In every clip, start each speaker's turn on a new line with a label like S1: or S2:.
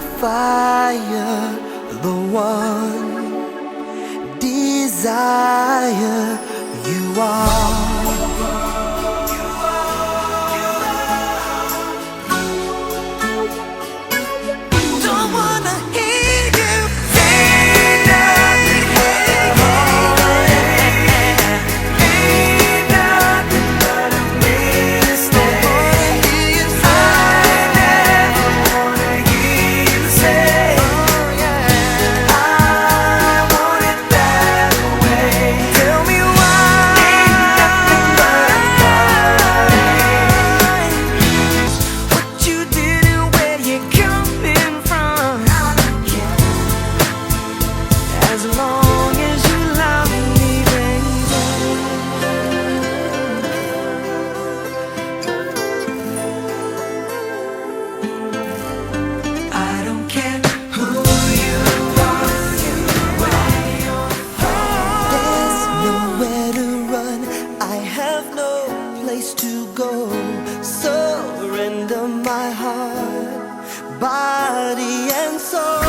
S1: fire, the one desire you are. Don't wanna hear you say nothing, ain't nothing but a mistake. I never wanna hear you say I want it that way. Tell me why. Ain't nothing but a party. What you did and where you coming from, as long as you love me, baby. I don't care who you are, where you're from. There's nowhere to run, I have no place to go. Surrender my heart, body and soul.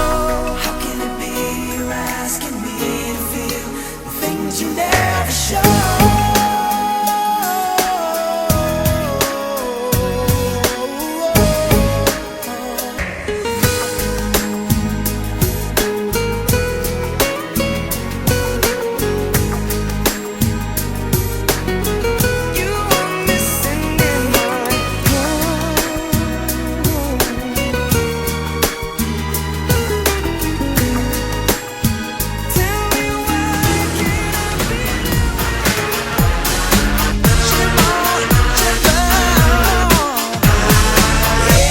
S1: How can it be you're asking me to feel the things you never show? You are missing in my tell me why can't I be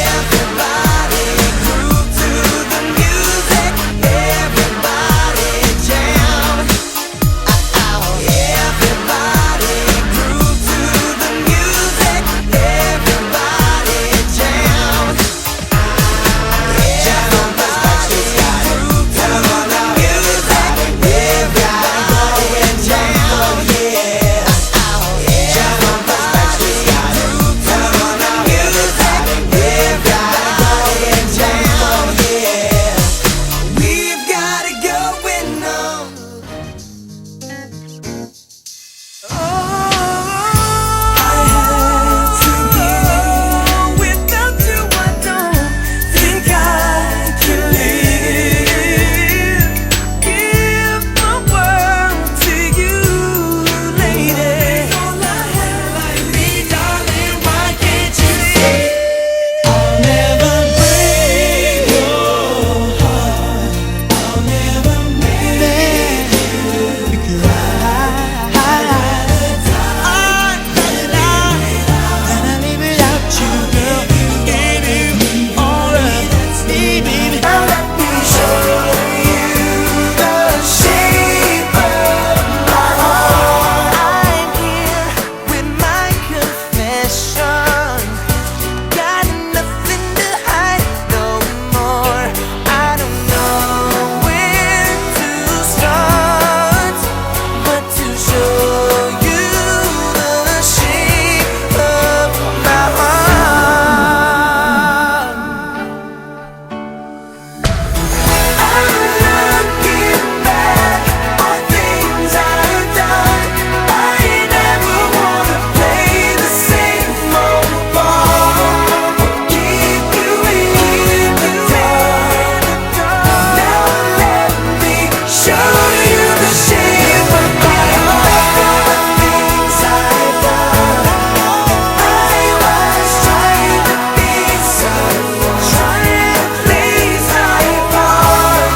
S1: everybody groove to the music, everybody jam. Everybody groove to the music, everybody jam. Everybody groove to the music, everybody jam. We've got it going on. I have to give. Without you, I don't think I can live. Give the world to you, lady. All I have, like me, darling. Why can't you see? I'll never break your heart. I'll never make you cry. I'd rather die than I live without you, girl. Gave you all of me, baby. Now let me show you the shape of my heart. I'm here with my confession. Got nothing to hide no more. I don't know where to start, but to show you the shape of my heart. I'm looking back on things I've done. I never wanna play the same old ball. Keep you in the dark. Now let me show you the shape of my heart. Things I've done. I was trying to be someone, trying to please my heart.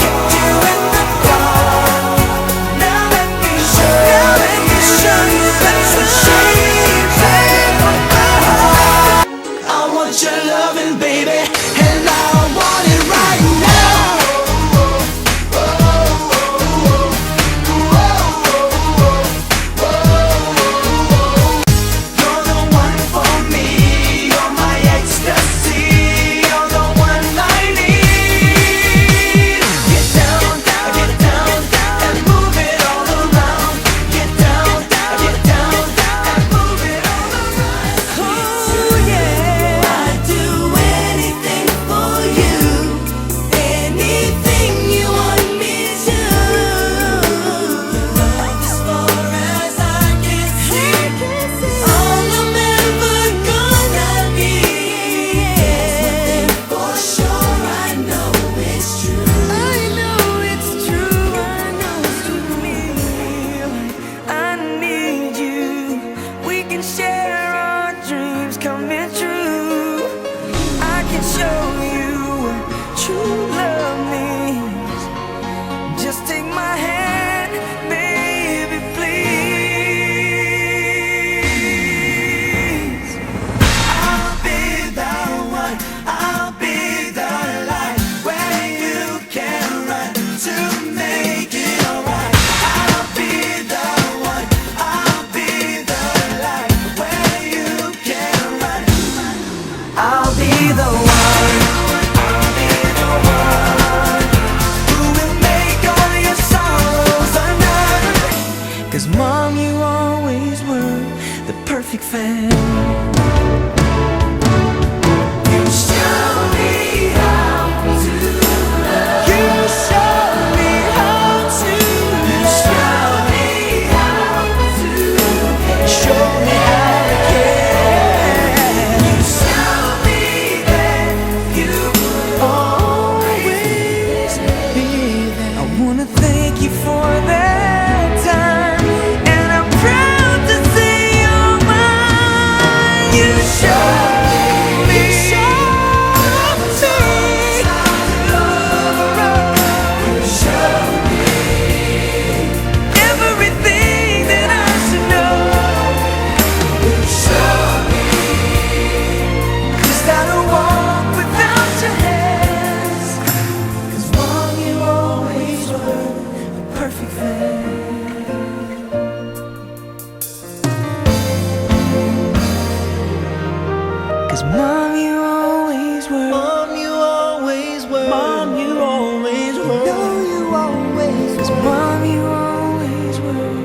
S1: Kept you in the dark. Now let me show you that's the shape of my heart. I want your loving, baby, and I want it right now. You're the one for me, you're my ecstasy, you're the one I need. Get down, and move it all around. Get down, and move it all around. Oh yeah, I do it. 'Cause Mom, you always were. Mom, you always were. Mom, you always were. No, you always were. 'Cause Mom, you always were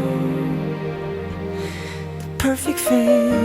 S1: the perfect family.